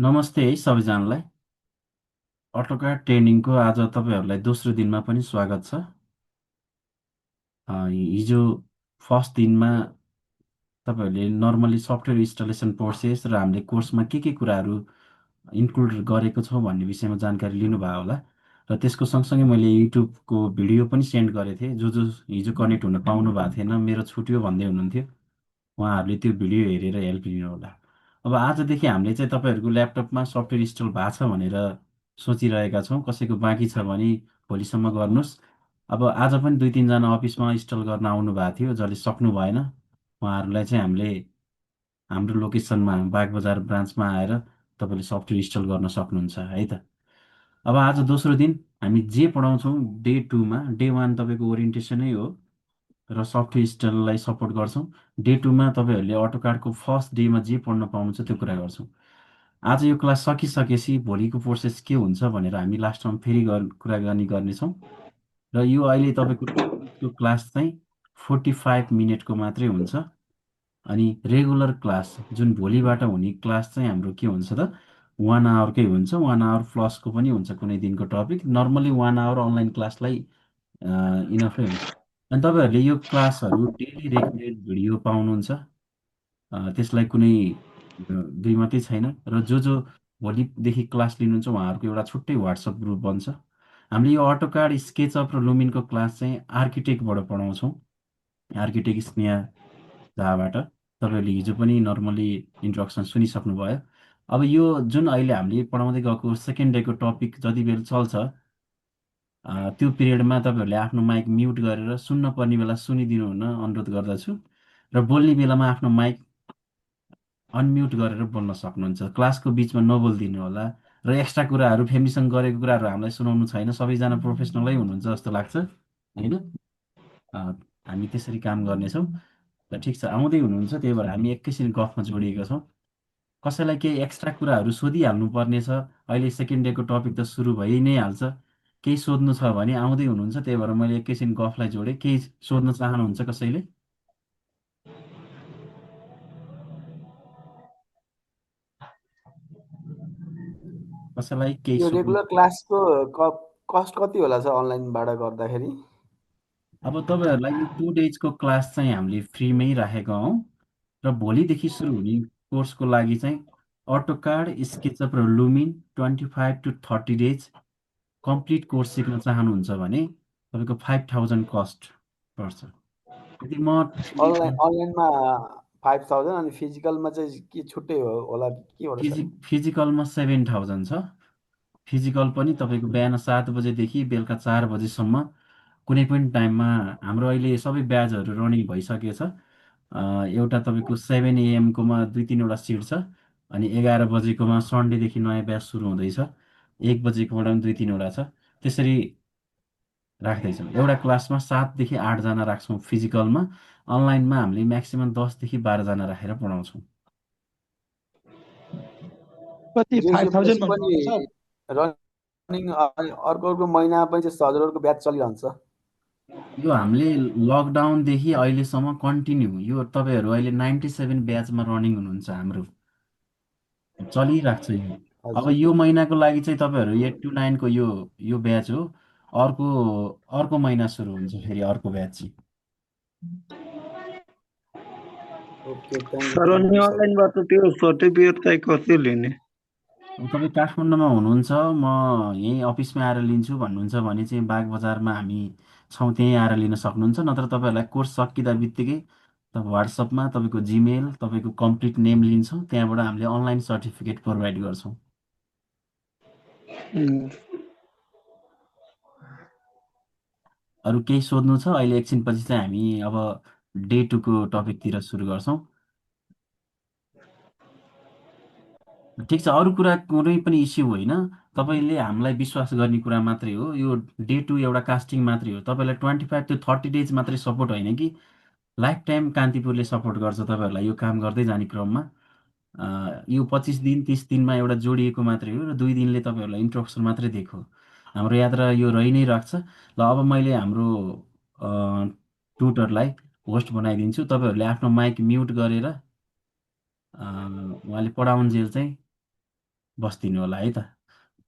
नमस्ते है सबैजनालाई। अटोक्याड ट्रेनिङको आज तपाईँहरूलाई दोस्रो दिनमा पनि स्वागत छ। हिजो फर्स्ट दिनमा तपाईँहरूले नर्मली सफ्टवेयर इन्स्टलेसन प्रोसेस र हामीले कोर्समा के कुराहरू इन्क्लुड गरेको छौँ भन्ने विषयमा जानकारी लिनुभयो होला। र त्यसको सँगसँगै मैले युट्युबको भिडियो पनि सेन्ड गरेको थिएँ। जो जो हिजो कनेक्ट हुन पाउनु भएको थिएन, मेरो छुट्यो भन्दै हुनुहुन्थ्यो, उहाँहरूले त्यो भिडियो हेरेर हेल्प लिनुहोला। अब आजदेखि हामीले चाहिँ तपाईँहरूको ल्यापटपमा सफ्टवेयर इन्स्टल भएको छ भनेर सोचिरहेका छौँ। कसैको बाँकी छ भने भोलिसम्म गर्नुहोस्। अब आज पनि दुई तिनजना अफिसमा इन्स्टल गर्न आउनु भएको थियो, जसले सक्नु भएन। उहाँहरूलाई चाहिँ हामीले हाम्रो लोकेसनमा बागबजार ब्रान्चमा आएर तपाईँले सफ्टवेयर इन्स्टल गर्न सक्नुहुन्छ है त। अब आज दोस्रो दिन हामी जे पढाउँछौँ डे टूमा, डे वान तपाईँको ओरिएन्टेसनै हो र सफ्टवेयर इन्स्टललाई सपोर्ट गर्छौँ। डे टूमा तपाईँहरूले अटोकाडको फर्स्ट डेमा जे पढ्न पाउनुहुन्छ त्यो कुरा गर्छौँ। आज यो क्लास सकिसकेपछि भोलिको प्रोसेस के हुन्छ भनेर हामी लास्टमा फेरि कुराकानी गर्नेछौँ। र यो अहिले तपाईँको 2 मिनटको क्लास चाहिँ 45 मिनटको मात्रै हुन्छ। अनि रेगुलर क्लास जुन भोलिबाट हुने क्लास चाहिँ हाम्रो के हुन्छ त, 1 आवरकै हुन्छ। 1 आवर प्लसको पनि हुन्छ कुनै दिनको टपिक। नर्मली 1 आवर अनलाइन क्लासलाई इनफै हुन्छ। अनि तपाईँहरूले यो क्लासहरू डेली रेकर्डेड भिडियो पाउनुहुन्छ। त्यसलाई कुनै दुई मात्रै छैन। र जो भोलिदेखि क्लास लिनुहुन्छ उहाँहरूको एउटा छुट्टै वाट्सएप ग्रुप बन्छ। हामीले यो अटोकाड स्केचअप र लुमिनको क्लास चाहिँ आर्किटेक्टबाट पढाउँछौँ। आर्किटेक्ट स्नेहा झाबाट तपाईँहरूले हिजो पनि नर्मली इन्ट्रोडक्सन सुनिसक्नुभयो। अब यो जुन अहिले हामीले पढाउँदै गएको सेकेन्ड डेको टपिक जति बेला चल्छ, त्यो पिरियडमा तपाईँहरूले आफ्नो माइक म्युट गरेर सुन्न पर्ने बेला सुनिदिनु हुन अनुरोध गर्दछु। र बोल्ने बेलामा आफ्नो माइक अनम्युट गरेर बोल्न सक्नुहुन्छ। क्लासको बिचमा नबोलिदिनु होला। र एक्स्ट्रा कुराहरू फ्यामिलीसँग गरेको कुराहरू हामीलाई सुनाउनु छैन। सबैजना प्रोफेसनलै हुनुहुन्छ जस्तो लाग्छ होइन। अ, हामी त्यसरी काम गर्नेछौँ। ल ठिक छ, आउँदै हुनुहुन्छ, त्यही भएर हामी एकैछिन गफमा जोडिएका छौँ। कसैलाई केही एक्स्ट्रा कुराहरू सोधिहाल्नु पर्नेछ। अहिले सेकेन्ड डेको टपिक त सुरु भइ नै हाल्छ। केही सोध्नु छ भने आउँदै हुनुहुन्छ, त्यही भएर मैले एकैछिन गफलाई जोडेँ। केही सोध्न चाहनुहुन्छ कसैले? कसैलाई केही यो सोध्नु? रेगुलर क्लासको कस्ट कति होला सर अनलाइनबाट गर्दाखेरि? अब तपाईँहरूलाई यो 2 डेजको क्लास चाहिँ हामीले फ्रीमै राखेका हौँ। र भोलिदेखि सुरु हुने कोर्सको लागि चाहिँ अटोकाड स्केचअप र lumen 25 to 30 days complete course सिक्न चाहनुहुन्छ भने तपाईँको 5000 कस्ट पर्छ। यदि म फ्री अनलाइनमा 5000 अनि फिजिकलमा चाहिँ के छुट्टै होला के होला सर? फिजिकलमा 7000 छ। फिजिकल पनि तपाईँको बिहान 7 बजेदेखि बेलुका 4 बजेसम्म कुनै पनि टाइममा हाम्रो अहिले सबै ब्याचहरू रनिङ भइसकेछ। एउटा तपाईँको 7 AM कोमा दुई तिनवटा सिट छ। अनि 11 बजेकोमा सन्डेदेखि नयाँ ब्याच सुरु हुँदैछ। 1 बजेकोबाट पनि दुई तिनवटा छ। त्यसरी राख्दैछौँ। एउटा क्लासमा 7 देखि 8जना राख्छौँ फिजिकलमा। अनलाइनमा हामीले म्याक्सिमम् 10 देखि 12जना राखेर पढाउँछौँ। कति ग्रेजुएसनपछि 5000 पनि भन्नुभयो सर? रनिङ अर्को अर्को महिना पनि चाहिँ हजुरहरूको ब्याच चलिरहन्छ? यो हामीले लकडाउनदेखि अहिलेसम्म कन्टिन्यू, यो तपाईँहरू अहिले 97 ब्याचमा रनिङ हुनुहुन्छ। हाम्रो चलिरहेको छ यो। अब हजुर। यो महिनाको लागि चाहिँ तपाईँहरू 8 to 9को यो यो ब्याच हो। अर्को अर्को महिना सुरु हुन्छ फेरि अर्को ब्याच चाहिँ। ओके, थ्याङ्क सर अनि यू सर। अनलाइनबाट त्यो सर्टिफिकेट चाहिँ कसरी लिने? अब तपाईँ काठमाडौँमा हुनुहुन्छ, म यहीँ अफिसमा आएर लिन्छु भन्नुहुन्छ भने चाहिँ बाग बजारमा हामी छौँ, त्यहीँ आएर लिन सक्नुहुन्छ। नत्र तपाईँहरूलाई कोर्स सकिँदा बित्तिकै वाट्सएपमा तपाईँको जिमेल, तपाईँको कम्प्लिट नेम लिन्छौँ, त्यहाँबाट हामीले अनलाइन सर्टिफिकेट प्रोभाइड गर्छौँ। उम्, अरू केही सोध्नु छ? अहिले एकछिनपछि चाहिँ हामी अब डे टूको टपिकतिर सुरु गर्छौँ। ठिक छ, अरू कुरा कुनै पनि इस्यु होइन। तपाईँले हामीलाई विश्वास गर्ने कुरा मात्रै हो। यो डे टू एउटा कास्टिङ मात्रै हो। तपाईँलाई 25 to 30 डेज मात्रै सपोर्ट होइन कि लाइफ टाइम कान्तिपुरले सपोर्ट गर्छ तपाईँहरूलाई यो काम गर्दै जाने क्रममा। यो 25 दिन 30 दिनमा एउटा जोडिएको मात्रै हो। र 2 दिनले तपाईँहरूलाई इन्ट्रोडक्सन मात्रै दिएको हो। हाम्रो यात्रा यो रहि नै राख्छ। ल अब मैले हाम्रो ट्युटरलाई होस्ट बनाइदिन्छु। तपाईँहरूले आफ्नो माइक म्युट गरेर उहाँले पढाउन्जेल चाहिँ बस्दिनु होला है त।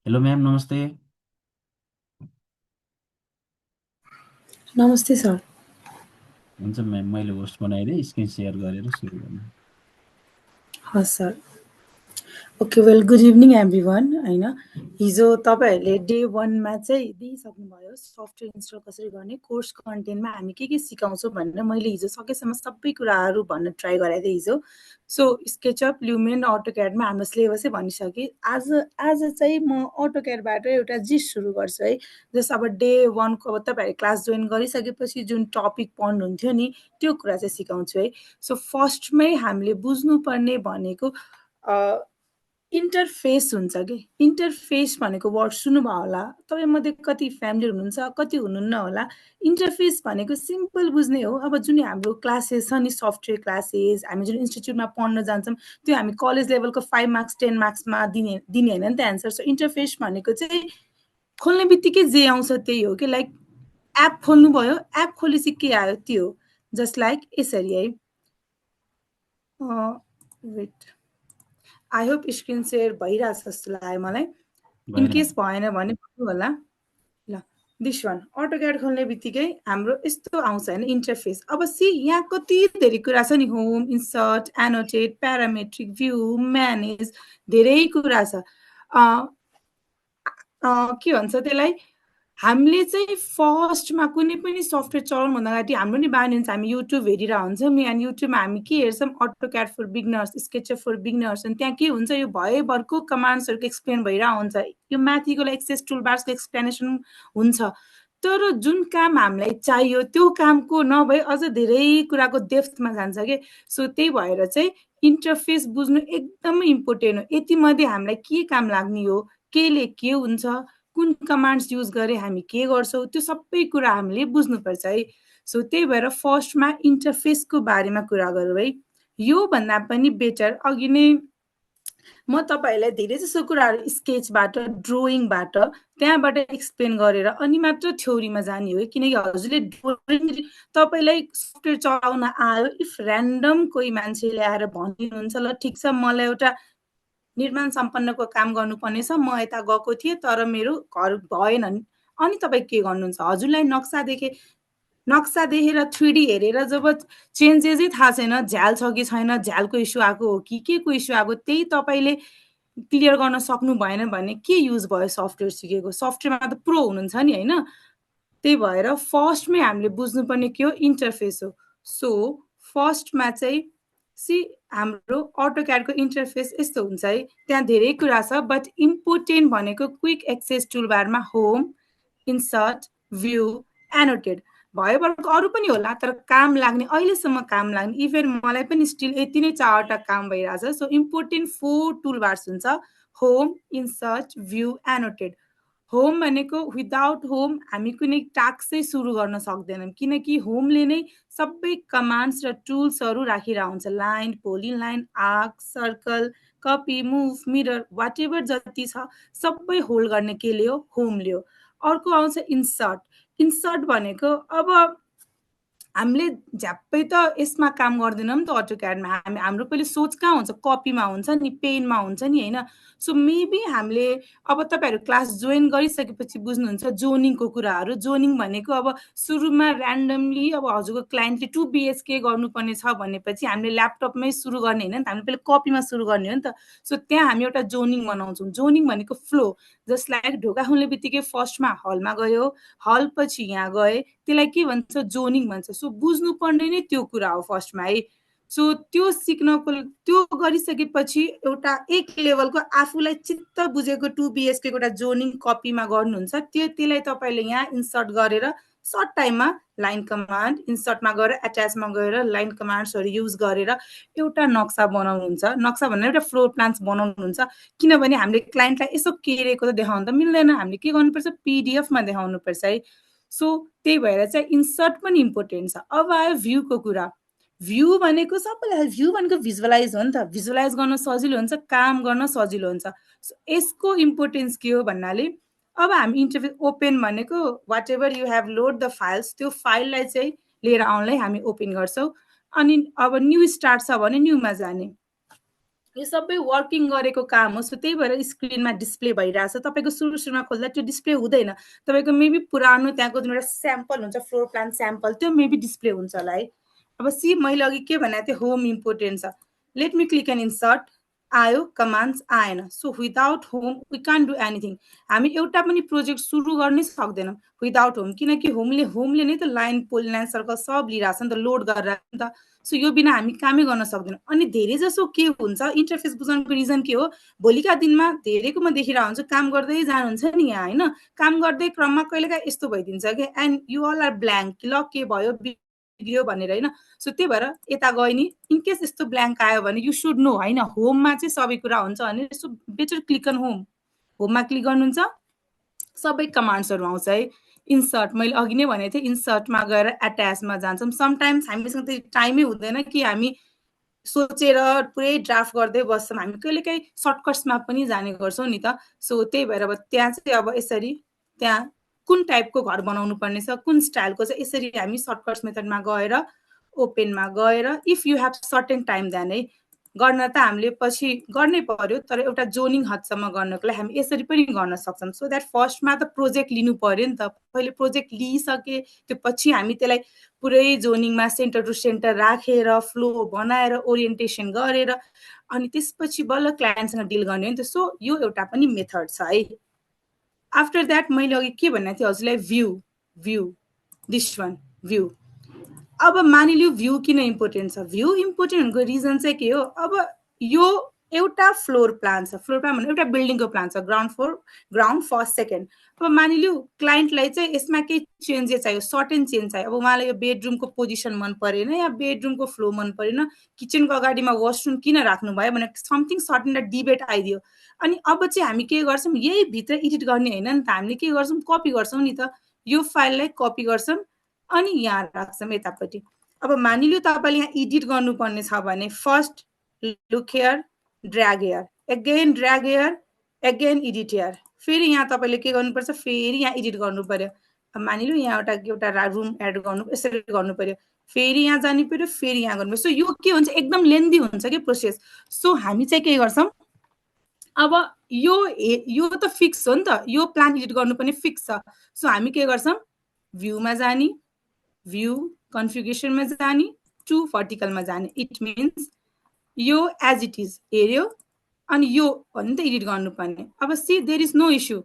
हेलो म्याम, नमस्ते। नमस्ते सर। हुन्छ म्याम, मैले होस्ट बनाइदिएँ, स्क्रिन सेयर गरेर सुरु गर्नु। हस् sir. Okay, well good evening everyone. होइन, हिजो तपाईँहरूले डे 1मा चाहिँ दिइसक्नुभयो सफ्टवेयर इन्स्टल कसरी गर्ने, कोर्स कन्टेन्टमा हामी के सिकाउँछौँ भनेर मैले हिजो सकेसम्म सबै कुराहरू भन्न ट्राई गराएको थिएँ हिजो। सो स्केचअप, ल्युमेन, अटोक्याडमा हाम्रो सिलेबसै भनिसकेँ। आज चाहिँ म अटोक्याडबाट एउटा जिस्ट सुरु गर्छु है। जस अब डे 1को अब तपाईँहरूले क्लास जोइन गरिसकेपछि जुन टपिक पढ्नुहुन्थ्यो नि त्यो कुरा चाहिँ सिकाउँछु है। सो फर्स्टमै हामीले बुझ्नुपर्ने भनेको इन्टरफेस हुन्छ कि। इन्टरफेस भनेको वर्ड सुन्नुभयो होला, तपाईँमध्ये कति फ्यामिली हुनुहुन्छ, कति हुनुहुन्न होला। इन्टरफेस भनेको सिम्पल बुझ्ने हो। अब जुन हाम्रो क्लासेस छ नि, सफ्टवेयर क्लासेस, हामी जुन इन्स्टिट्युटमा पढ्न जान्छौँ त्यो हामी कलेज लेभलको 5 मार्क्स 10 मार्क्समा दिने होइन नि त एन्सर। सो इन्टरफेस भनेको चाहिँ खोल्ने बित्तिकै जे आउँछ त्यही हो कि। लाइक एप खोल्नुभयो, एप खोलेपछि के आयो त्यो हो। जस्ट लाइक यसरी है। Wait, I hope screen share भइरहेछ जस्तो लाग्यो मलाई। इनकेस भएन भने भन्नु होला। ल, दिस वान अटोक्याड खोल्ने बित्तिकै हाम्रो यस्तो आउँछ होइन इन्टरफेस। अब यहाँ कति धेरै कुरा छ नि, home, insert, annotate, parametric, view, manage, धेरै कुरा छ। के भन्छ त्यसलाई, हामीले चाहिँ फर्स्टमा कुनै पनि सफ्टवेयर चलाउनुभन्दा अगाडि हाम्रो नि बानी हुन्छ, हामी युट्युब हेरिरहेको हुन्छौँ नि। अनि युट्युबमा हामी के हेर्छौँ, AutoCAD for beginners, SketchUp for beginners. अनि त्यहाँ के हुन्छ, यो भयभरको कमान्ड्सहरूको एक्सप्लेन भइरहेको हुन्छ, यो माथिको एक्सेस टुलबार्सको एक्सप्लेनेसन हुन्छ। तर जुन काम हामीलाई चाहियो त्यो कामको नभए अझ धेरै कुराको डेप्थमा जान्छ कि। सो त्यही भएर चाहिँ इन्टरफेस बुझ्नु एकदमै इम्पोर्टेन्ट हो। यति मध्ये हामीलाई के काम लाग्ने हो, केले के हुन्छ, कुन कमान्ड्स युज गरे हामी के गर्छौँ, त्यो सबै कुरा हामीले बुझ्नुपर्छ है। सो त्यही भएर फर्स्टमा इन्टरफेसको बारेमा कुरा गरौँ है। यो भन्दा पनि बेटर अघि नै म तपाईँहरूलाई धेरै जसो कुराहरू स्केचबाट, ड्रोइङबाट, त्यहाँबाट एक्सप्लेन गरेर अनि मात्र थ्योरीमा जाने हो। किनकि हजुरले ड्रोइङ तपाईँलाई सफ्टवेयर चलाउन आयो, इफ ऱ्यान्डम कोही मान्छेले आएर भनिदिनुहुन्छ ल ठिक छ मलाई एउटा निर्माण सम्पन्नको काम गर्नुपर्ने छ, म यता गएको थिएँ तर मेरो घर भएन, अनि तपाईँ के गर्नुहुन्छ, हजुरलाई नक्सा देखेर 3D हेरेर जब चेन्जेसै थाहा छैन, झ्याल छ कि छैन, झ्यालको इस्यु आएको हो कि के को इस्यु आएको, त्यही तपाईँले क्लियर गर्न सक्नु भएन भने के युज भयो सफ्टवेयर सिकेको। सफ्टवेयरमा त प्रो हुनुहुन्छ नि होइन। त्यही भएर फर्स्टमै हामीले बुझ्नुपर्ने के हो, इन्टरफेस हो। सो फर्स्टमा चाहिँ हाम्रो अटोक्याडको इन्टरफेस यस्तो हुन्छ है। त्यहाँ धेरै कुरा छ बट इम्पोर्टेन्ट भनेको क्विक एक्सेस टुलबारमा होम, इन्सर्ट, भ्यू, एनोटेड भयो। अरू पनि होला तर काम लाग्ने, अहिलेसम्म काम लाग्ने, इभन मलाई पनि स्टिल यति नै 4वटा काम भइरहेछ। सो इम्पोर्टेन्ट 4 टुलबार्स हुन्छ, home, insert, view, annotated. Home भनेको विदाउट होम हामी कुनै टास्कै सुरु गर्न सक्दैनौँ, किनकि होमले नै सबै कमान्ड्स र टुल्सहरू राखिरहेको हुन्छ। Line, polyline, arc, circle, copy, move, mirror, whatever जति छ सबै होल्ड गर्ने केले हो, होमले हो। अर्को आउँछ इन्सर्ट। इन्सर्ट भनेको अब हामीले झ्याप्पै त यसमा काम गर्दैनौँ नि त अटोक्याडमा। हाम्रो पहिले सोच कहाँ हुन्छ, कपीमा हुन्छ नि, पेनमा हुन्छ नि होइन। सो मेबी हामीले अब तपाईँहरू क्लास जोइन गरिसकेपछि बुझ्नुहुन्छ जोनिङको कुराहरू। जोनिङ भनेको अब सुरुमा ऱ्यान्डमली अब हजुरको क्लाइन्टले 2 BHK गर्नुपर्ने छ भनेपछि हामीले ल्यापटपमै सुरु गर्ने होइन नि त, हामीले पहिले कपीमा सुरु गर्ने हो नि त। सो त्यहाँ हामी एउटा जोनिङ बनाउँछौँ। जोनिङ भनेको फ्लो, जस्ट लाइक ढोका खोल्ने बित्तिकै फर्स्टमा हलमा गयो, हल पछि यहाँ गए, त्यसलाई के भन्छ, जोनिङ भन्छ। सो बुझ्नुपर्ने नै त्यो कुरा हो फर्स्टमा है। सो त्यो सिक्नको, त्यो गरिसकेपछि एउटा एक लेभलको आफूलाई चित्त बुझेको 2 BHK एउटा जोनिङ कपीमा गर्नुहुन्छ, त्यसलाई तपाईँले यहाँ इन्सर्ट गरेर सर्ट टाइममा लाइन कमान्ड, इन्सर्टमा गएर एट्याचमा गएर लाइन कमान्ड्सहरू युज गरेर एउटा नक्सा बनाउनुहुन्छ। नक्सा भनेर एउटा फ्लोर प्लान्स बनाउनुहुन्छ। किनभने हामीले क्लाइन्टलाई यसो केरेको त देखाउनु त मिल्दैन, हामीले के गर्नुपर्छ, PDF मा देखाउनुपर्छ है। सो त्यही भएर चाहिँ इन्सर्ट पनि इम्पोर्टेन्ट छ। अब आयो भ्यूको कुरा। भ्यू भनेको सबैलाई, भ्यू भनेको भिजुअलाइज हो नि त, भिजुअलाइज गर्न सजिलो हुन्छ, काम गर्न सजिलो हुन्छ। यसको इम्पोर्टेन्स के हो भन्नाले अब हामी इन्टरफेस ओपन भनेको whatever you have load the files, त्यो फाइललाई चाहिँ लिएर आउनलाई हामी ओपन गर्छौँ। अनि अब न्यू स्टार्ट छ भने न्यूमा जाने, यो सबै वर्किङ गरेको काम हो। सो त्यही भएर स्क्रिनमा डिस्प्ले भइरहेछ। तपाईँको सुरुमा खोल्दा त्यो डिस्प्ले हुँदैन, तपाईँको मेबी पुरानो त्यहाँको जुन एउटा स्याम्पल हुन्छ, फ्लोर प्लान स्याम्पल, त्यो मेबी डिस्प्ले हुन्छ होला है। अब सी मैले अघि के भनेको थिएँ, होम इम्पोर्टेन्ट छ। Let me click an insert, आयो, कमान्ड्स आएन। So without home we can't do anything. हामी एउटा पनि प्रोजेक्ट सुरु गर्नै सक्दैनौँ विदाउट होम, किनकि होमले नै त लाइन पोल लाइन सर्कल सब लिइरहेछ नि त, लोड गरेर नि त। सो यो बिना हामी कामै गर्न सक्दैनौँ। अनि धेरै जसो के हुन्छ, इन्टरफेस बुझाउनुको रिजन के हो, भोलिका दिनमा धेरैको म देखिरहेको हुन्छु, काम गर्दै जानुहुन्छ नि यहाँ होइन, काम गर्दै क्रममा कहिलेकाहीँ यस्तो भइदिन्छ कि and you all are blank, ल के भयो बिग्रियो भनेर होइन। सो त्यही भएर यता गयो नि, इनकेस यस्तो ब्ल्याङ्क आयो भने यु सुड नो होइन, होममा चाहिँ सबै कुरा हुन्छ भने। So better click on home. होममा क्लिक गर्नुहुन्छ, सबै कमान्ड्सहरू आउँछ है। इन्सर्ट, मैले अघि नै भनेको थिएँ, इन्सर्टमा गएर एट्याचमा जान्छौँ। समटाइम्स हामीसँग त टाइमै हुँदैन कि हामी सोचेर पुरै ड्राफ्ट गर्दै बस्छौँ, हामी कहिलेकाहीँ सर्टकट्समा पनि जाने गर्छौँ नि त। सो त्यही भएर अब त्यहाँ चाहिँ अब यसरी त्यहाँ कुन टाइपको घर बनाउनु पर्ने छ, कुन स्टाइलको छ, यसरी हामी सर्टकट्स मेथडमा गएर ओपेनमा गएर if you have certain time then है, गर्न त हामीले पछि गर्नै पर्यो, तर एउटा जोनिङ हदसम्म गर्नको लागि हामी यसरी पनि गर्न सक्छौँ। सो द्याट फर्स्टमा त प्रोजेक्ट लिनु पर्यो नि त, पहिले प्रोजेक्ट लिइसके त्यो पछि हामी त्यसलाई पुरै जोनिङमा सेन्टर टु सेन्टर राखेर फ्लो बनाएर ओरिएन्टेसन गरेर अनि त्यसपछि बल्ल क्लायन्टसँग डिल गर्ने हो नि त। सो यो एउटा पनि मेथड छ है। आफ्टर द्याट मैले अघि के भनेको थिएँ हजुरलाई, भ्यू दिस वान भ्यू। अब मानिलियो भ्यू किन इम्पोर्टेन्ट छ, भ्यू इम्पोर्टेन्ट हुनुको रिजन चाहिँ के हो, अब यो एउटा फ्लोर प्लान छ, फ्लोर प्लान भन्नु एउटा बिल्डिङको प्लान छ, ground floor, ground first second. अब मानिलियो क्लाइन्टलाई चाहिँ यसमा केही चेन्जेस चाहियो, सर्टेन चेन्ज चाहियो। अब उहाँलाई यो बेडरुमको पोजिसन मन परेन या बेडरुमको फ्लो मन परेन, किचनको अगाडिमा वासरुम किन राख्नुभयो भने समथिङ सर्टेन डिबेट आइदियो। अनि अब चाहिँ हामी के गर्छौँ, यही भित्र एडिट गर्ने होइन नि त, हामीले के गर्छौँ, कपी गर्छौँ नि त, यो फाइललाई कपी गर्छौँ अनि यहाँ राख्छौँ यतापट्टि। अब मानिलियो तपाईँले यहाँ एडिट गर्नुपर्ने छ भने first look here, drag here, again drag here, again edit here, फेरि यहाँ तपाईँले के गर्नुपर्छ, फेरि यहाँ एडिट गर्नु पर्यो। अब मानिलियो यहाँ एउटा रुम एड गर्नु, यसरी गर्नु पर्यो, फेरि यहाँ जानु पर्यो, फेरि यहाँ गर्नु पर्यो। सो यो के हुन्छ, एकदम लेन्दी हुन्छ कि प्रोसेस। सो हामी चाहिँ के गर्छौँ, अब यो त फिक्स हो नि त, यो प्लान एडिट गर्नुपर्ने फिक्स छ। सो हामी के गर्छौँ, भ्यूमा जाने, भ्यू कन्फिगरेसनमा जाने, टु भर्टिकलमा जाने। इट मिन्स यो एज इट इज हेऱ्यो अनि यो भन्ने त एडिट गर्नुपर्ने। अब see there is no issue,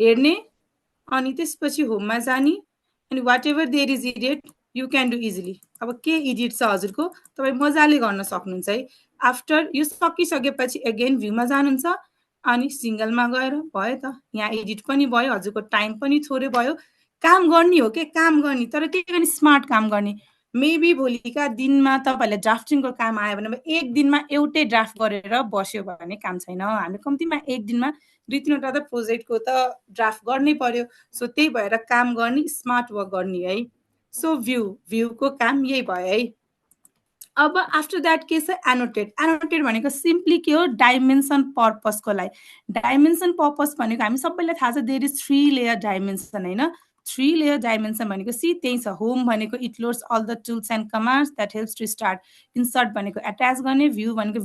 हेर्ने अनि त्यसपछि होममा जाने अनि whatever there is edit you can do easily. अब के एडिट छ हजुरको, तपाईँ मजाले गर्न सक्नुहुन्छ है। आफ्टर यो सकिसकेपछि एगेन भ्यूमा जानुहुन्छ अनि सिङ्गलमा गएर भयो त, यहाँ एडिट पनि भयो, हजुरको टाइम पनि थोरै भयो। काम गर्ने हो के, काम गर्ने, तर के गर्ने, स्मार्ट काम गर्ने। मेबी भोलिका दिनमा तपाईँहरूलाई ड्राफ्टिङको काम आयो भने एक दिनमा एउटै ड्राफ्ट गरेर बस्यो भने काम छैन। हामी कम्तीमा एक दिनमा 2-3वटा त प्रोजेक्टको त ड्राफ्ट गर्नै पर्यो। सो त्यही भएर काम गर्ने, स्मार्ट वर्क गर्ने है। सो भ्यूको काम यही भयो है। अब आफ्टर द्याट के छ, एनोटेड। एनोटेड भनेको सिम्पली के हो, डाइमेन्सन पर्पसको लागि। डाइमेन्सन पर्पस भनेको हामी सबैलाई थाहा छ, देयर इज 3 लेयर डाइमेन्सन होइन। 3 लेयर डाइमेन्सन भनेको सी त्यही छ। होम भनेको it loads all the tools and commands that helps to start. Insert भनेको एट्याच गर्ने, भ्यू भनेको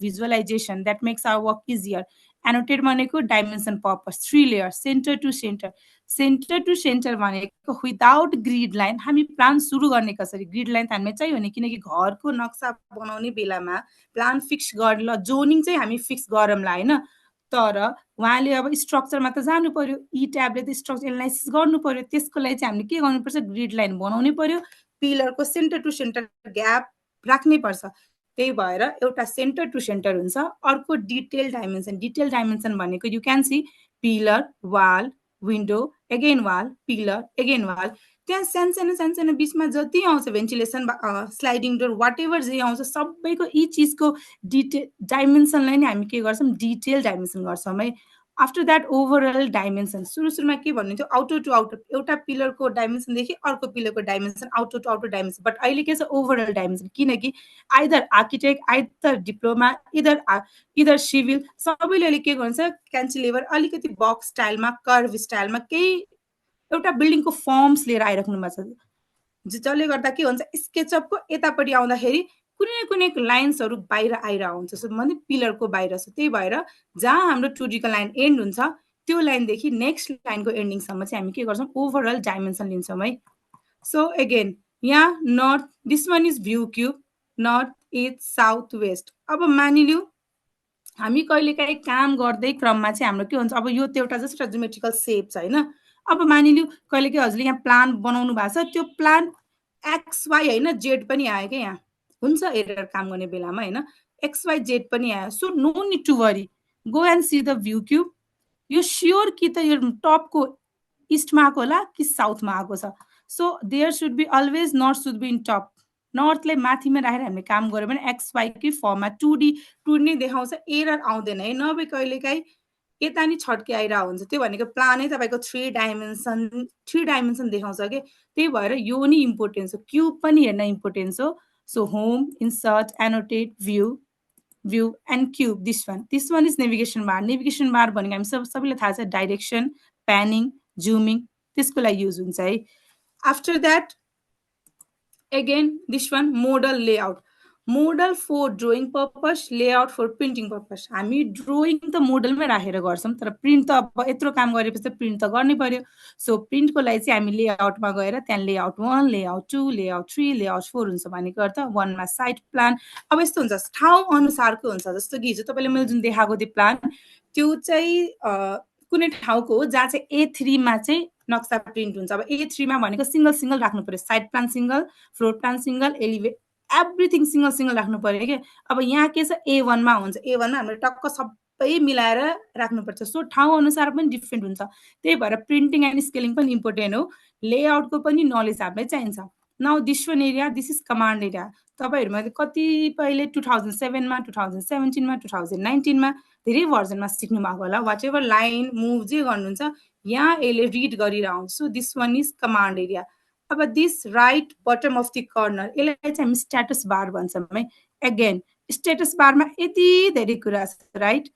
visualisation that makes our work easier. Annotated भनेको dimension purpose, 3 layer, centre to centre. Centre to centre भनेको without grid line हामी plan सुरु गर्ने कसरी, grid line त हामीलाई चाहियो नि, किनकि घरको नक्सा बनाउने बेलामा प्लान फिक्स ल जोनिङ चाहिँ हामी फिक्स गरौँला होइन। तर उहाँले अब स्ट्रक्चरमा त जानु पर्यो, ई ट्याबले त स्ट्रक्चर एनालाइसिस गर्नु पर्यो, त्यसको लागि चाहिँ हामीले के गर्नुपर्छ, ग्रिड लाइन बनाउनै पर्यो, पिलरको सेन्टर टु सेन्टर ग्याप राख्नै पर्छ। त्यही भएर एउटा सेन्टर टु सेन्टर हुन्छ। अर्को डिटेल डाइमेन्सन। डिटेल डाइमेन्सन भनेको you can see pillar, wall, window, again wall, pillar, again wall, त्यहाँ सानो बिचमा जति आउँछ ventilation, sliding door, whatever जे आउँछ सबैको यी चिजको डिटेल डाइमेन्सनलाई नै हामी के गर्छौँ, डिटेल डाइमेन्सन गर्छौँ है। After that overall dimension. सुरुमा के भन्नुहुन्थ्यो, आउटर टु आउटर, एउटा पिलरको डाइमेन्सनदेखि अर्को पिलरको dimension, outer to outer dimension. But अहिले के छ, ओभरअल डाइमेन्सन, किनकि either architect, either diploma, either civil, सबैले अहिले के गर्छ, क्यान्टिलिभर अलिकति बक्स स्टाइलमा, कर्भ स्टाइलमा केही एउटा बिल्डिङको फर्म्स लिएर आइराख्नु भएको छ, जसले गर्दा के हुन्छ, स्केचअपको यतापट्टि आउँदाखेरि कुनै न कुनै लाइन्सहरू बाहिर आइरहेको हुन्छ। सो भने पिलरको बाहिर छ, त्यही भएर जहाँ हाम्रो 2D को लाइन एन्ड हुन्छ त्यो लाइनदेखि नेक्स्ट लाइनको एन्डिङसम्म चाहिँ हामी के गर्छौँ, ओभरअल डाइमेन्सन लिन्छौँ है। सो अगेन यहाँ north, this one is view cube, north east south west. अब मानिलिउँ हामी कहिलेकाहीँ काम गर्दै क्रममा चाहिँ हाम्रो के हुन्छ, अब यो त एउटा जस्ट ज्योमेट्रिकल सेप छ होइन। अब मानिलिउँ कहिलेकाहीँ हजुरले यहाँ प्लान बनाउनु भएको छ, त्यो प्लान XY होइन जेड पनि आयो क्या, यहाँ हुन्छ एरर काम गर्ने बेलामा होइन, XY जेड पनि आयो। So no need to worry, go and see the view cube. यो स्योर कि त यो टपको इस्टमा आएको होला कि साउथमा आएको छ। So there should be always north should be in top. नर्थलाई माथिमा राखेर हामीले काम गऱ्यो भने XY कै फर्ममा 2D नै देखाउँछ, एरर आउँदैन है। नभए कहिलेकाहीँ यता नि छड्के आइरहेको हुन्छ, त्यो भनेको प्लानै तपाईँको 3 डाइमेन्सन देखाउँछ कि। त्यही भएर यो नि इम्पोर्टेन्स हो, क्युब पनि हेर्न इम्पोर्टेन्स हो। So home, insert, annotate, view and cube. This one is navigation bar. Navigation bar भनेको हामी सबैलाई थाहा छ, डाइरेक्सन, प्यानिङ, जुमिङ, त्यसको लागि युज हुन्छ है। After that again this one model layout. Model for drawing purpose, layout for printing purpose. हामी ड्रोइङ त मोडलमै राखेर गर्छौँ, तर प्रिन्ट त अब यत्रो काम गरेपछि त प्रिन्ट त गर्नै पर्यो। सो प्रिन्टको लागि चाहिँ हामी लेआउटमा गएर त्यहाँ लेआउट 1, लेआउट 2, लेआउट 3, लेआउट 4 हुन्छ भनेको अर्थ। 1 मा साइट प्लान। अब यस्तो हुन्छ ठाउँ अनुसारको हुन्छ, जस्तो कि हिजो तपाईँले मैले जुन देखाएको त्यो प्लान त्यो चाहिँ कुनै ठाउँको हो जहाँ चाहिँ A3 मा चाहिँ नक्सा प्रिन्ट हुन्छ। अब A3 मा भनेको सिंगल सिंगल राख्नु पर्यो, side plan single, floor plan single, elevate everything single single राख्नु पर्यो कि। अब यहाँ के छ A1 मा हुन्छ, A1 मा हामीले टक्क सबै मिलाएर राख्नुपर्छ। सो ठाउँ अनुसार पनि डिफ्रेन्ट हुन्छ, त्यही भएर प्रिन्टिङ एन्ड स्केलिङ पनि इम्पोर्टेन्ट हो। लेआउटको पनि नलेज हामीलाई चाहिन्छ। Now this one area, this is command area. तपाईँहरूमा कतिपयले 2007 मा, 2017 मा, 2019 मा धेरै भर्जनमा सिक्नु भएको होला। वाट एभर लाइन मुभ जे गर्नुहुन्छ यहाँ यसले रिड गरिरहेको हुन्छ। So this one is command area. अब this right bottom of the corner, यसलाई चाहिँ हामी स्ट्याटस बार भन्छौँ है। अगेन स्ट्याटस बारमा यति धेरै कुरा छ राइट,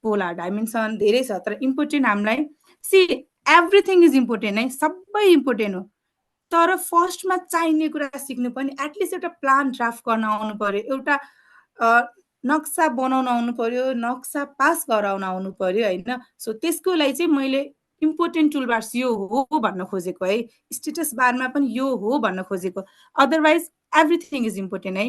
पोलर डाइमेन्सन धेरै छ, तर इम्पोर्टेन्ट हामीलाई सी एभ्रिथिङ इज इम्पोर्टेन्ट है, सबै इम्पोर्टेन्ट हो। तर फर्स्टमा चाहिने कुरा सिक्नु पनि एटलिस्ट एउटा प्लान ड्राफ्ट गर्न आउनु पर्यो, एउटा नक्सा बनाउन आउनु पर्यो, नक्सा पास गराउन आउनु पर्यो होइन। सो त्यसको लागि चाहिँ मैले इम्पोर्टेन्ट टुलबार्स यो हो भन्न खोजेको है, स्टेटस बारमा पनि यो हो भन्न खोजेको, अदरवाइज एभ्रिथिङ इज इम्पोर्टेन्ट है।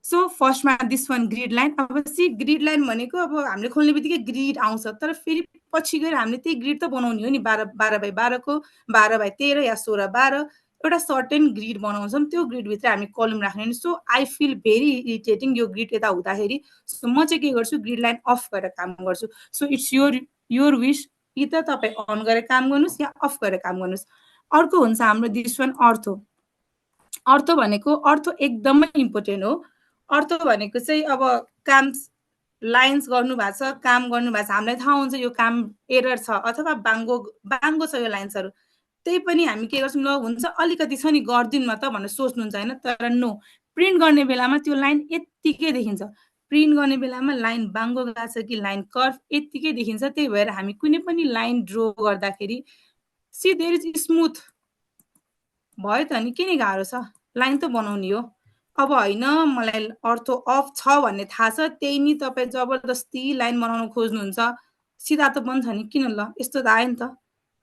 सो फर्स्टमा दिस वान ग्रिड लाइन। अब सी ग्रिड लाइन भनेको अब हामीले खोल्ने बित्तिकै ग्रिड आउँछ, तर फेरि पछि गएर हामीले त्यही ग्रिड त बनाउने हो नि, 12 बाई 12 को, 12 बाई 13 या 16 12 एउटा सर्टेन ग्रिड बनाउँछौँ, त्यो ग्रिडभित्र हामी कलम राख्ने। So I feel very irritating यो ग्रिड यता हुँदाखेरि। सो म चाहिँ के गर्छु, ग्रिड लाइन अफ गरेर काम गर्छु। सो इट्स योर विश, कि त तपाईँ अन गरेर काम गर्नुहोस् या अफ गरेर काम गर्नुहोस्। अर्को हुन्छ हाम्रो दिस वान अर्थो। अर्थो भनेको अर्थो एकदमै इम्पोर्टेन्ट हो। अर्थो भनेको चाहिँ अब काम लाइन्स गर्नु भएको छ, काम गर्नु भएको छ, हामीलाई थाहा हुन्छ यो काम एरर छ अथवा बाङ्गो छ यो लाइन्सहरू, त्यही पनि हामी के गर्छौँ, ल हुन्छ अलिकति छ नि गरिदिनु न त भनेर सोच्नुहुन्छ होइन। तर नो, प्रिन्ट गर्ने बेलामा त्यो लाइन यत्तिकै देखिन्छ, प्रिन्ट गर्ने बेलामा लाइन बाङ्गो गएको छ कि लाइन कर्भ यत्तिकै देखिन्छ। त्यही भएर हामी कुनै पनि लाइन ड्रो गर्दाखेरि सी देयर इज स्मुथ भयो त नि, किन गाह्रो छ, लाइन त बनाउने हो। अब होइन मलाई अर्थो अफ छ भन्ने थाहा छ, त्यही नि तपाईँ जबरजस्ती लाइन बनाउन खोज्नुहुन्छ, सिधा त बन्छ नि, किन ल यस्तो त आयो नि त,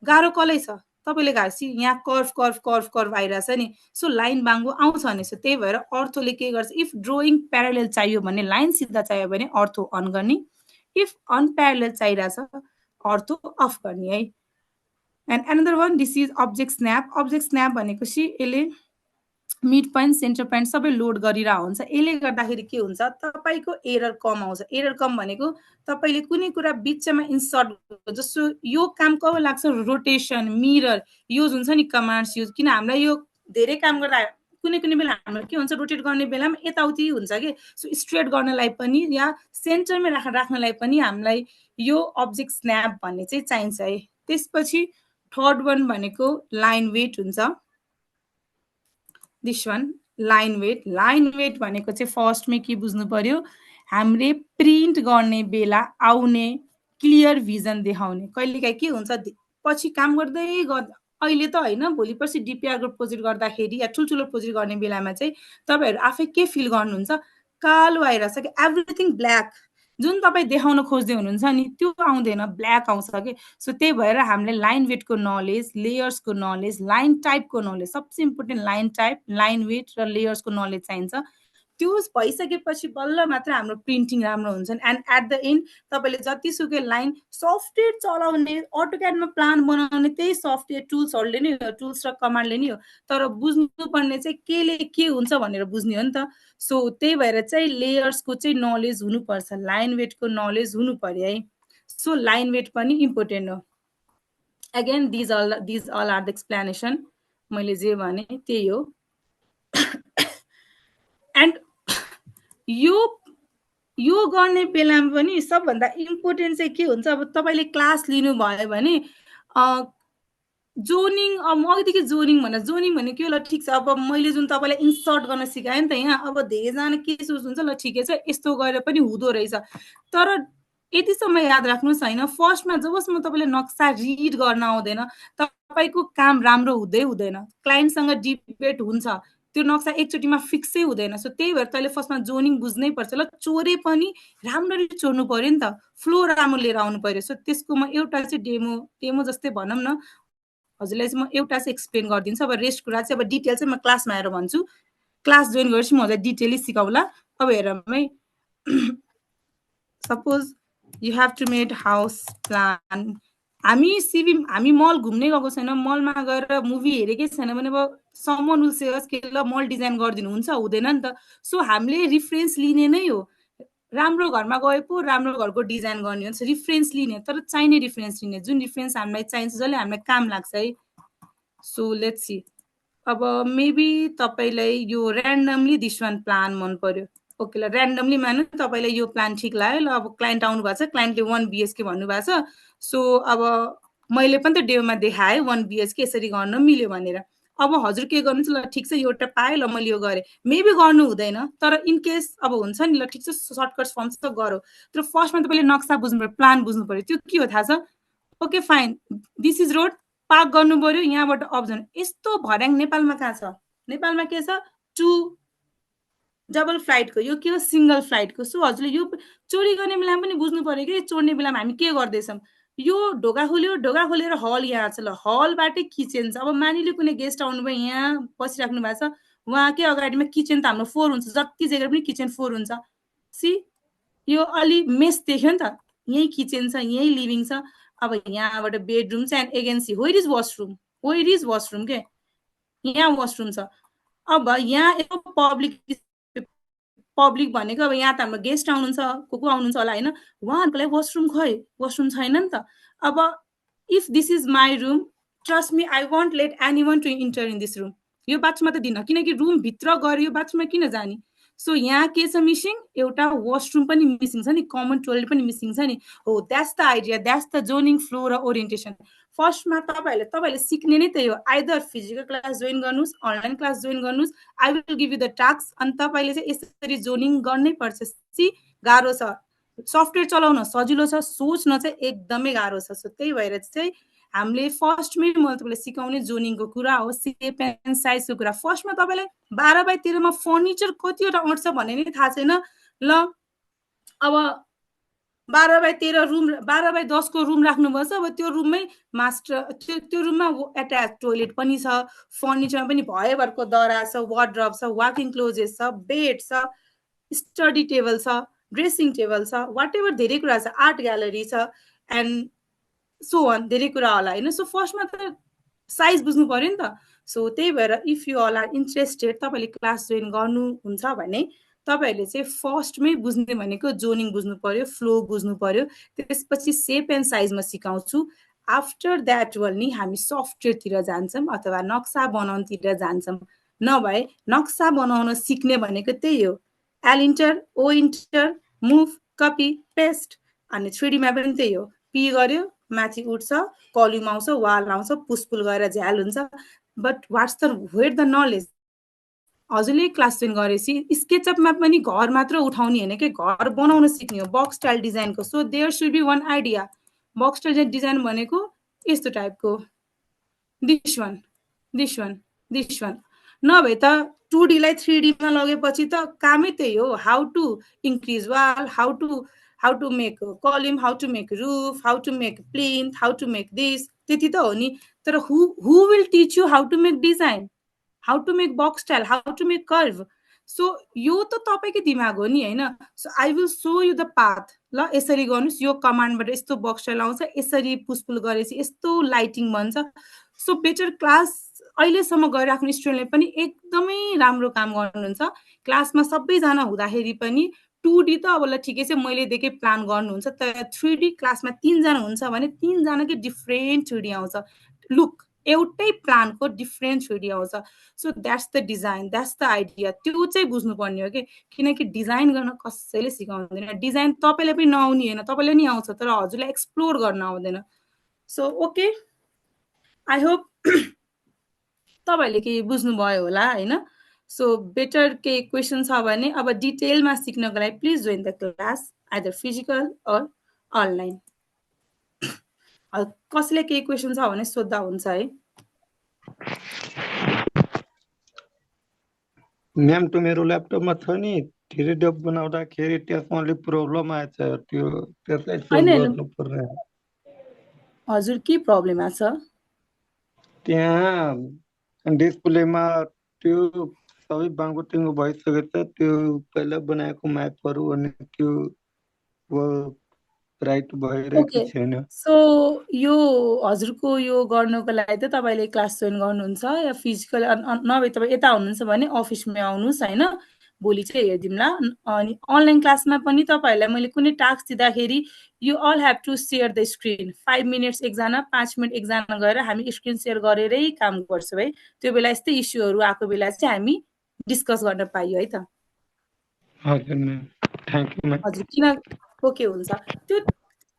गाह्रो कसलाई छ, तपाईँले गाह्रो सी यहाँ कर्भ कर्भ कर्भ कर्भ आइरहेछ नि। सो लाइन बाङ्गो आउँछ नि। सो त्यही भएर अर्थोले के गर्छ, इफ ड्रोइङ प्यारालेल चाहियो भने लाइन सिधा चाहियो भने अर्थो अन गर्ने, इफ अनप्यारालेल चाहिरहेछ अर्थो अफ गर्ने है। And another one this is object snap. Object snap भनेको यसले मिड पोइन्ट सेन्टर पोइन्ट सबै लोड गरिरहेको हुन्छ। यसले गर्दाखेरि के हुन्छ, तपाईँको एरर कम आउँछ। एरर कम भनेको तपाईँले कुनै कुरा बिचमा इन्सर्ट, जस्तो यो काम कब लाग्छ, रोटेसन, मिरर युज हुन्छ नि, कमान्ड्स युज। किन हामीलाई यो धेरै काम गर्दा कुनै बेला हाम्रो के हुन्छ, रोटेट गर्ने बेलामा यताउति हुन्छ कि। सो स्ट्रेट गर्नलाई पनि या सेन्टरमै राख्नलाई पनि हामीलाई यो अब्जेक्ट स्न्याप भन्ने चाहिँ चाहिन्छ है। त्यसपछि थर्ड वान भनेको लाइन वेट हुन्छ। This one line weight. Line weight भनेको चाहिँ फर्स्टमै के बुझ्नु पर्यो, हामीले प्रिन्ट गर्ने बेला आउने क्लियर भिजन देखाउने। कहिलेकाहीँ के हुन्छ, पछि काम गर्दै अहिले त होइन, भोलि पर्सि डिपिआरको प्रोजेक्ट गर्दाखेरि या ठुल्ठुलो प्रोजेक्ट गर्ने बेलामा चाहिँ तपाईँहरू आफै के फिल गर्नुहुन्छ, कालो आइरहेछ कि एभ्रिथिङ ब्ल्याक, जुन तपाईँ देखाउन खोज्दै हुनुहुन्छ नि त्यो आउँदैन, ब्ल्याक आउँछ कि। सो त्यही भएर हामीले लाइन वेटको नलेज, लेयर्सको नलेज, लाइन टाइपको नलेज, सबसे important line type, line weight र लेयर्सको नलेज चाहिन्छ। त्यो भइसकेपछि बल्ल मात्र हाम्रो प्रिन्टिङ राम्रो हुन्छ। एन्ड एट द एन्ड तपाईँले जतिसुकै लाइन सफ्टवेयर चलाउने, अटोक्याडमा प्लान बनाउने त्यही सफ्टवेयर टुल्सहरूले नै हो, टुल्स र कमान्डले नै हो, तर बुझ्नुपर्ने चाहिँ केले के हुन्छ भनेर बुझ्ने हो नि त। सो त्यही भएर चाहिँ लेयर्सको चाहिँ नलेज हुनुपर्छ, लाइन वेटको नलेज हुनु पर्यो है। सो लाइन वेट पनि इम्पोर्टेन्ट हो। Again these all are the explanation, मैले जे भने त्यही हो। एन्ड यो गर्ने बेलामा पनि सबभन्दा इम्पोर्टेन्ट चाहिँ के हुन्छ, अब तपाईँले क्लास लिनुभयो भने जोनिङ, अब म अघिदेखि जोनिङ भने के हो, ल ठिक छ, अब मैले जुन तपाईँलाई इन्सर्ट गर्न सिकाएँ नि त यहाँ, अब धेरैजना के सोच्नुहुन्छ, ल ठिकै छ यस्तो गरेर पनि हुँदो रहेछ, तर यतिसम्म याद राख्नुहोस् होइन, फर्स्टमा जबसम्म तपाईँले नक्सा रिड गर्न आउँदैन तपाईँको काम राम्रो हुँदैन, क्लाइन्टसँग डिबेट हुन्छ, त्यो नक्सा एकचोटिमा फिक्सै हुँदैन। सो त्यही भएर तैँले फर्स्टमा जोनिङ बुझ्नै पर्छ। ल चोरे पनि राम्ररी चोर्नु पर्यो नि त, फ्लो राम्रो लिएर आउनु पर्यो। सो त्यसको म एउटा चाहिँ डेमो जस्तै भनौँ न, हजुरलाई चाहिँ म एउटा चाहिँ एक्सप्लेन गरिदिन्छु। अब रेस्ट कुरा चाहिँ अब डिटेल चाहिँ म क्लासमा आएर भन्छु, क्लास जोइन गरेपछि म हजुरलाई डिटेलै सिकाउला। अब हेरौँ है, suppose you have to made house plan. हामी मल घुम्नै गएको छैन, मलमा गएर मुभी हेरेकै छैन भने अब समन विल से अस के ल मल डिजाइन गरिदिनु हुन्छ, हुँदैन नि त। सो हामीले रिफरेन्स लिने नै हो, राम्रो घरमा गए पो राम्रो घरको डिजाइन गर्ने हो, रिफरेन्स लिने, तर चाहिने रिफरेन्स लिने, जुन रिफरेन्स हामीलाई चाहिन्छ, जसले हामीलाई काम लाग्छ है। सो लेट्स सी, अब मेबी तपाईँलाई यो ऱ्यान्डमली दिस वान प्लान मन पर्यो, ओके ल ऱ्यान्डमली मान्नु तपाईँलाई यो प्लान ठिक लाग्यो। ल अब क्लाइन्ट आउनु भएको छ, क्लाइन्टले 1 BHK भन्नुभएको छ। सो अब मैले पनि त डेमोमा देखाएँ 1 BHK यसरी गर्न मिल्यो भनेर। अब हजुर के गर्नुहुन्छ, ल ठिक छ एउटा पाएँ, ल मैले यो गरेँ, मेबी गर्नु हुँदैन, तर इन केस अब हुन्छ नि, ल ठिक छ सर्टकट फर्म त गरौँ, तर फर्स्टमा तपाईँले नक्सा बुझ्नु पर्यो, प्लान बुझ्नु पर्यो, त्यो के हो थाहा छ। Okay fine, this is road, park गर्नु पर्यो, यहाँबाट अब्जन। यस्तो भर्याङ नेपालमा कहाँ छ, नेपालमा के छ, 2 डबल फ्लाइटको, यो के हो सिङ्गल फ्लाइटको। सो हजुरले यो चोरी गर्ने बेलामा पनि बुझ्नु पर्यो कि चोर्ने बेलामा हामी के गर्दैछौँ। यो ढोका खोलेर हल यहाँ छ, ल हलबाटै किचन छ। अब मानिलियो कुनै गेस्ट आउनुभयो, यहाँ बसिराख्नु भएको छ, उहाँकै अगाडिमा किचन त हाम्रो 4 हुन्छ, जति जग्गा पनि किचन 4 हुन्छ। सी यो अलि मेस देख्यो नि त, यहीँ किचन छ, यहीँ लिभिङ छ, अब यहाँबाट बेडरुम छ, एन्ड एगेन्सी वेयर इज वासरुम के, यहाँ वासरुम छ। अब यहाँ एक पब्लिक भनेको अब यहाँ त हाम्रो गेस्ट आउनुहुन्छ, को आउनुहुन्छ होला होइन, उहाँहरूको लागि वासरुम छैन नि त। अब if this is my room, trust me I won't let anyone to enter in this room, यो बाथरुममा त दिन, किनकि रुम भित्र गएर यो बाथरुममा किन जाने। सो यहाँ के छ मिसिङ, एउटा वासरुम पनि मिसिङ छ नि, कमन टोयलेट पनि मिसिङ छ नि। हो that's the idea, that's the zoning flow र ओरिएन्टेसन। फर्स्टमा तपाईँहरूले सिक्ने नै त्यही हो, आइदर फिजिकल क्लास जोइन गर्नुहोस्, अनलाइन क्लास जोइन गर्नुहोस्, I will give you the task, अनि तपाईँले चाहिँ यसरी जोनिङ गर्नै पर्छ। गाह्रो छ, सफ्टवेयर चलाउन सजिलो छ, सोच्न चाहिँ एकदमै गाह्रो छ। सो त्यही भएर चाहिँ हामीले फर्स्टमै मैले तपाईँलाई सिकाउने जोनिङको कुरा हो, सेप एन्ड साइजको कुरा। फर्स्टमा तपाईँलाई 12x13 मा फर्निचर कतिवटा अँट्छ भन्ने नै थाहा छैन। ल अब 12x13 रुम, 12x10 को रुम राख्नुभएको छ, अब त्यो रुममै मास्टर, त्यो रुममा एट्याच टोयलेट पनि छ, फर्निचरमा पनि भयभरको दराज छ, वार्डरोब छ, वाकिङ क्लोजेस छ, बेड छ, स्टडी टेबल छ, ड्रेसिङ टेबल छ, वाट एभर धेरै कुरा छ, आर्ट ग्यालरी छ, एन्ड सो अन, धेरै कुरा होला होइन। सो फर्स्टमा त साइज बुझ्नु पर्यो नि त। सो त्यही भएर if you all are interested, तपाईँले क्लास जोइन गर्नुहुन्छ भने तपाईँहरूले चाहिँ फर्स्टमै बुझ्ने भनेको जोनिङ बुझ्नु पर्यो, फ्लो बुझ्नु पर्यो, त्यसपछि सेप एन्ड साइजमा सिकाउँछु। आफ्टर द्याट नि हामी सफ्टवेयरतिर जान्छौँ अथवा नक्सा बनाउनतिर जान्छौँ। नभए नक्सा बनाउन सिक्ने भनेको त्यही हो, एलिन्टर, ओ इन्टर, मुभ, कपी, पेस्ट, अनि 3Dमा पनि त्यही हो, पी गर्यो माथि उठ्छ, कलुम आउँछ, वाल आउँछ, पुसपुल गएर झ्याल हुन्छ। But what's the where the knowledge, हजुरले क्लास जोइन गरेपछि स्केचअपमा पनि घर मात्र उठाउने होइन कि, घर बनाउन सिक्ने हो, बक्स स्टाइल डिजाइनको। So there should be one idea, box style design भनेको यस्तो टाइपको, this one this one this one नभए त 2D लाई 3D मा लगेपछि त कामै त्यही हो, how to increase wall, how to make column, how to make roof, how to make plinth, how to make this, त्यति त हो नि। तर who will teach you how to make design, how to make box style, how to make curve? So यो त तपाईँकै दिमाग हो नि होइन। So I will show you the path, ल यसरी गर्नुहोस्, यो कमान्डबाट यस्तो बक्स स्टाइल आउँछ, यसरी पुसपुल गरेपछि यस्तो लाइटिङ बन्छ। सो बेटर क्लास अहिलेसम्म गरिराख्ने स्टुडेन्टले पनि एकदमै राम्रो काम गर्नुहुन्छ। क्लासमा सबैजना हुँदाखेरि पनि 2D त अब ल ठिकै छ, मैले देखेँ प्लान गर्नुहुन्छ, तर 3D क्लासमा 3जना हुन्छ भने 3जनाकै डिफ्रेन्ट 3D आउँछ। लुक एउटै प्लानको डिफ्रेन्ट 3D आउँछ। So that's the design, that's the idea, त्यो चाहिँ बुझ्नुपर्ने हो कि। किनकि डिजाइन गर्न कसैले सिकाउँदैन, डिजाइन तपाईँलाई पनि नआउने होइन, तपाईँलाई नि आउँछ तर हजुरलाई एक्सप्लोर गर्न आउँदैन। सो ओके, आई होप तपाईँहरूले केही बुझ्नुभयो होला होइन। सो बेटर केही क्वेसन छ भने अब डिटेलमा सिक्नको लागि please join the class, either physical or online. कसैले केही क्वेसन छ भने सोद्धा हुन्छ है। म्याम त्यो मेरो ल्यापटपमा छ नि 3D बनाउँदाखेरि त्यसमा अलिक प्रब्लम आएछ, त्यो त्यसलाई सोल्भ गर्नु पर्ने। हजुर के प्रब्लम आछ? त्यहाँ डिस्प्लेमा त्यो सबै बाङ्गो टिङ्गो भइसकेको छ, त्यो पहिला बनाएको म्यापहरू अनि त्यो राइट भइरहेको छैन। सो यो हजुरको यो गर्नको लागि त तपाईँले क्लास जोइन गर्नुहुन्छ या फिजिकल, नभए तपाईँ यता हुनुहुन्छ भने अफिसमा आउनुहोस् होइन, भोलि चाहिँ हेरिदिउँला। अनि अनलाइन क्लासमा पनि तपाईँहरूलाई मैले कुनै टास्क दिँदाखेरि you all have to share the screen, 5 minutes एकजना, 5 मिनट एकजना गएर हामी स्क्रिन सेयर गरेरै काम गर्छौँ है। त्यो बेला यस्तै इस्युहरू आएको बेला चाहिँ हामी डिस्कस गर्न पाइयो है त। हजुर म्याम, थ्याङ्क यू म्याम। हजुर किन ओके हुन्छ त्यो।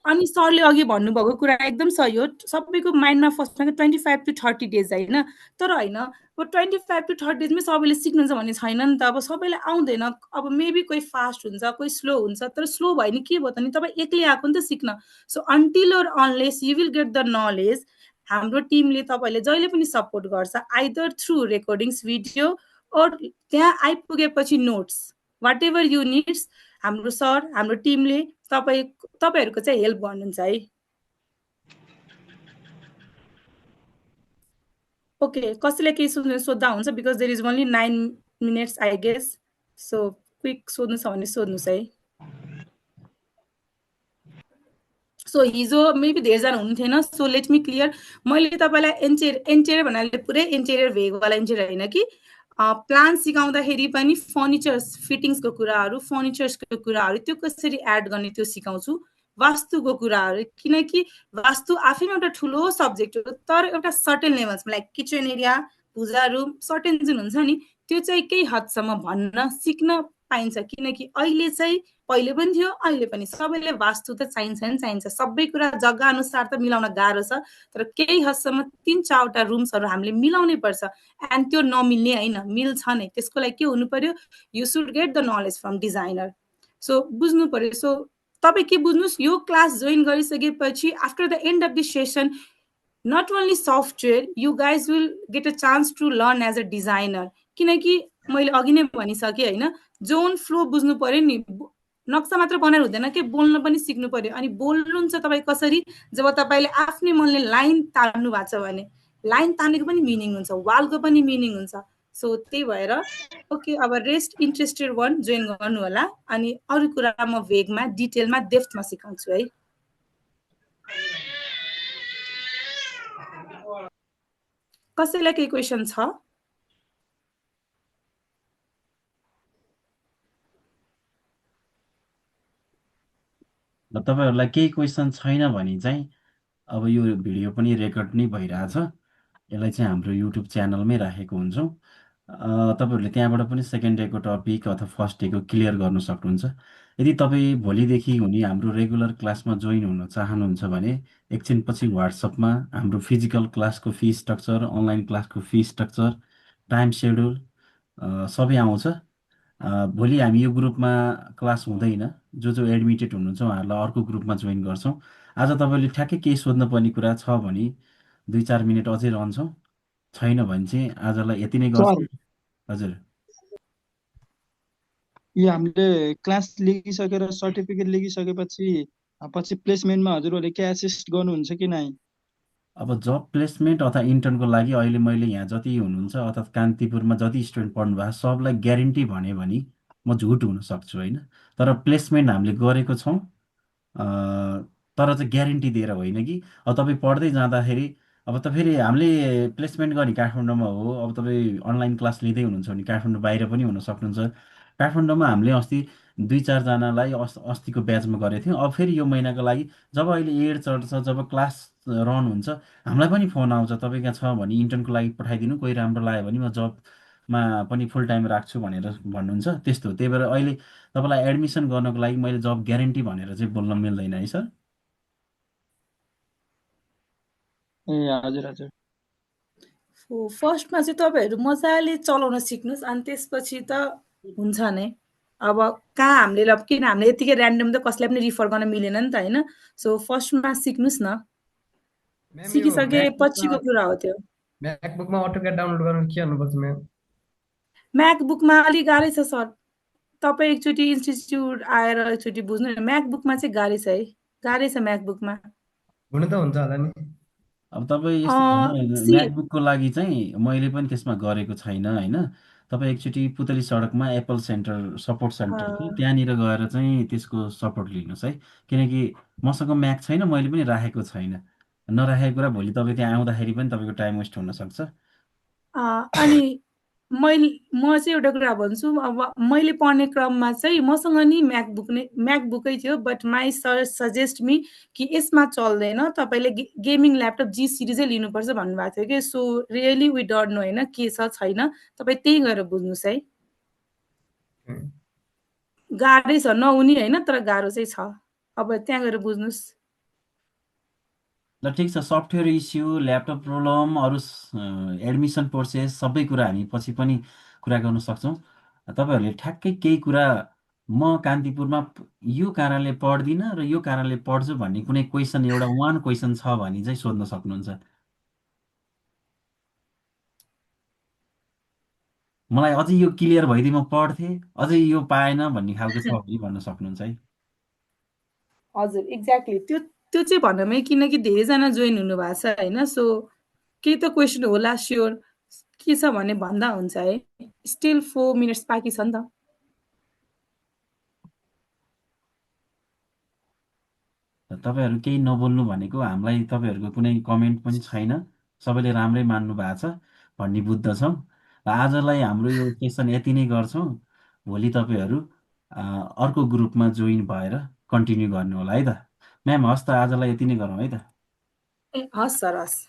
अनि सरले अघि भन्नुभएको कुरा एकदम सही हो, सबैको माइन्डमा फर्स्टमा 25 to 30 डेज होइन, तर होइन अब 25 to 30 डेजमै सबैले सिक्नुहुन्छ भन्ने छैन नि त। अब सबैलाई आउँदैन, अब मेबी कोही फास्ट हुन्छ, कोही स्लो हुन्छ, तर स्लो भयो भने के भयो त नि, तपाईँ एक्लै आएको नि त सिक्न। सो अन्टिल और unless you will get the knowledge, हाम्रो टिमले तपाईँले जहिले पनि सपोर्ट गर्छ, आइदर थ्रु रेकर्डिङ्स भिडियो और त्यहाँ आइपुगेपछि notes, whatever you needs, हाम्रो सर हाम्रो टिमले तपाईँहरूको चाहिँ हेल्प गर्नुहुन्छ है। ओके, कसैले केही सोध्दा हुन्छ, because there is only 9 minutes I guess. So quick सोध्नु छ भने सोध्नुहोस् है। सो हिजो मेबी धेरैजना हुन्थेन, सो लेट मी क्लियर। मैले तपाईँलाई एन्टेरियर भन्नाले पुरै एन्टेरियर भेगवाला इन्टेरियर होइन कि, प्लान सिकाउँदाखेरि पनि फर्निचर्स फिटिङ्सको कुराहरू, फर्निचर्सको कुराहरू त्यो कसरी एड गर्ने त्यो सिकाउँछु, वास्तुको कुराहरू, किनकि वास्तु आफैमा एउटा ठुलो सब्जेक्ट हो, तर एउटा सर्टेन लेभल्समा लाइक किचन एरिया, पूजा रुम, सर्टेन जुन हुन्छ नि त्यो चाहिँ केही हदसम्म भन्न सिक्न पाइन्छ। किनकि अहिले चाहिँ पहिले पनि थियो, अहिले पनि सबैले वास्तु त चाहिन्छ नि चाहिन्छ, सबै कुरा जग्गा अनुसार त मिलाउन गाह्रो छ, तर केही हदसम्म 3-4वटा रुम्सहरू हामीले मिलाउनै पर्छ। एन्ड त्यो नमिल्ने होइन, मिल्छ नै, त्यसको लागि के हुनु पर्यो, you should get the knowledge from designer. So बुझ्नु पर्यो। सो तपाईँ के बुझ्नुहोस्, यो क्लास जोइन गरिसकेपछि after the end of this session, not only software, you guys will get a chance to learn as a designer। किनकि मैले अघि नै भनिसकेँ होइन, जोन फ्लो बुझ्नु पर्यो नि, नक्सा मात्र बनाएर हुँदैन कि, बोल्न पनि सिक्नु पर्यो। अनि बोल्नुहुन्छ तपाईँ कसरी, जब तपाईँले आफ्नै मनले लाइन तान्नु भएको छ भने, लाइन तानेको पनि मिनिङ हुन्छ, वालको पनि मिनिङ हुन्छ। सो त्यही भएर ओके, अब रेस्ट इन्ट्रेस्टेड वान जोइन गर्नु होला, अनि अरू कुरा म भेगमा डिटेलमा डेप्थमा सिकाउँछु है। कसैलाई केही क्वेसन छ? तपाईँहरूलाई केही क्वेसन छैन भने चाहिँ अब यो भिडियो पनि रेकर्ड नै भइरहेछ, यसलाई चाहिँ हाम्रो युट्युब च्यानलमै राखेको हुन्छौँ। तपाईँहरूले त्यहाँबाट पनि सेकेन्ड डेको टपिक अथवा फर्स्ट डेको क्लियर गर्न सक्नुहुन्छ। यदि तपाईँ भोलिदेखि हुने हाम्रो रेगुलर क्लासमा जोइन हुन चाहनुहुन्छ भने एकछिनपछि वाट्सएपमा हाम्रो फिजिकल क्लासको फी स्ट्रक्चर, अनलाइन क्लासको फी स्ट्रक्चर, टाइम सेड्युल सबै आउँछ। भोलि हामी यो ग्रुपमा क्लास हुँदैन, जो एडमिटेड हुनुहुन्छ उहाँहरूलाई अर्को ग्रुपमा जोइन गर्छौँ। आज तपाईँले ठ्याक्कै केही सोध्नुपर्ने कुरा छ भने 2-4 मिनट अझै रहन्छौँ, छैन भने चाहिँ आजलाई यति नै सर गर्छौँ। हजुर यो हामीले क्लास लिइसकेर सर्टिफिकेट लिइसकेपछि पछि प्लेसमेन्टमा हजुरहरूले के एसिस्ट गर्नुहुन्छ कि नै? अब जब प्लेसमेन्ट अथवा इन्टर्नको लागि अहिले मैले यहाँ जति हुनुहुन्छ अर्थात् कान्तिपुरमा जति स्टुडेन्ट पढ्नु भएको छ सबलाई ग्यारेन्टी भने म झुट हुन सक्छु होइन। तर प्लेसमेन्ट हामीले गरेको छौँ, तर चाहिँ ग्यारेन्टी दिएर होइन कि अब तपाईँ पढ्दै जाँदाखेरि अब त फेरि हामीले प्लेसमेन्ट गर्ने काठमाडौँमा हो। अब तपाईँ अनलाइन क्लास लिँदै हुनुहुन्छ भने काठमाडौँ बाहिर पनि हुन सक्नुहुन्छ। काठमाडौँमा हामीले अस्ति 2-4जनालाई अस्तिको ब्याचमा गरेको थियौँ। अब फेरि यो महिनाको लागि जब अहिले एड चढ्छ, जब क्लास रन हुन्छ, हामीलाई पनि फोन आउँछ तपाईँ कहाँ छ भने इन्टर्नको लागि पठाइदिनु, कोही राम्रो लाग्यो भने म जबमा पनि फुल टाइम राख्छु भनेर भन्नुहुन्छ। त्यस्तो हो। त्यही भएर अहिले तपाईँलाई एडमिसन गर्नको लागि मैले जब ग्यारेन्टी भनेर चाहिँ बोल्न मिल्दैन है सर। ए हजुर हजुर। फर्स्टमा चाहिँ तपाईँहरू मजाले चलाउन सिक्नुहोस्, अनि त्यसपछि त हुन्छ नै। अब कहाँ हामीले किन हामीले यतिकै ऱ्यान्डम त कसैलाई पनि रिफर गर्न मिलेन नि त होइन। सो फर्स्टमा सिक्नुहोस् न, म्याम यो सिकिसकेपछिको कुरा हो त्यो। म्याकबुकमा अटोक्याड डाउनलोड गर्नु के गर्नुपर्छ म्याम? म्याकबुकमा अलिक गाह्रै छ सर, तपाईँ एकचोटि इन्स्टिच्युट आएर एकचोटि बुझ्नु न। म्याकबुकमा चाहिँ गाह्रै छ है, गाह्रै छ म्याकबुकमा। हुनु त हुन्छ होला नि। अब तपाईँ यस्तो होइन, सी म्याकबुकको लागि चाहिँ मैले पनि त्यसमा गरेको छैन होइन। तपाईँ एकचोटि पुतली सडकमा एप्पल सेन्टर सपोर्ट सेन्टर थियो, त्यहाँनिर गएर चाहिँ त्यसको सपोर्ट लिनुहोस् है। किनकि मसँग म्याक छैन, मैले पनि राखेको छैन। नराखेको कुरा भोलि तपाईँ त्यहाँ आउँदाखेरि पनि तपाईँको टाइम वेस्ट हुनसक्छ। अनि म चाहिँ एउटा कुरा भन्छु, अब मैले पढ्ने क्रममा चाहिँ मसँग नि म्याकबुकै थियो, but my sir suggest me कि यसमा चल्दैन, तपाईँले गेमिङ ल्यापटप जी सिरिजै लिनुपर्छ भन्नुभएको थियो कि। So really we don't know होइन के छ छैन, तपाईँ त्यही गएर बुझ्नुहोस् है। गाह्रै छ नहुने होइन, तर गाह्रो चाहिँ छ, अब त्यहाँ गएर बुझ्नुहोस्। ल ठिक छ, सफ्टवेयर इस्यु, ल्यापटप प्रब्लम, अरू एडमिसन प्रोसेस सबै कुरा हामी पछि पनि कुरा गर्न सक्छौँ। तपाईँहरूले ठ्याक्कै केही कुरा म कान्तिपुरमा यो कारणले पढ्दिनँ र यो कारणले पढ्छु भन्ने कुनै क्वेसन, एउटा वान क्वेसन छ भने चाहिँ सोध्न सक्नुहुन्छ। मलाई अझै यो क्लियर भइदिए म पढ्थेँ, अझै यो पाएन भन्ने खालको छ भने भन्न सक्नुहुन्छ है। हजुर एक्ज्याक्टली, त्यो त्यो चाहिँ भन्नमै, किनकि धेरैजना जोइन हुनुभएको छ होइन। सो केही त क्वेसन होला स्योर, के छ भने भन्दा हुन्छ है। स्टिल 4 मिनट्स बाँकी छ नि त। तपाईँहरू केही नबोल्नु भनेको हामीलाई तपाईँहरूको कुनै कमेन्ट पनि छैन, सबैले राम्रै मान्नु भएको छ भन्ने बुझ्दछौँ। र आजलाई हाम्रो यो सेसन यति नै गर्छौँ। भोलि तपाईँहरू अर्को ग्रुपमा जोइन भएर कन्टिन्यू गर्नु होला है त। म्याम हस् त, आजलाई यति नै गरौँ है त। हस् सर, हस्।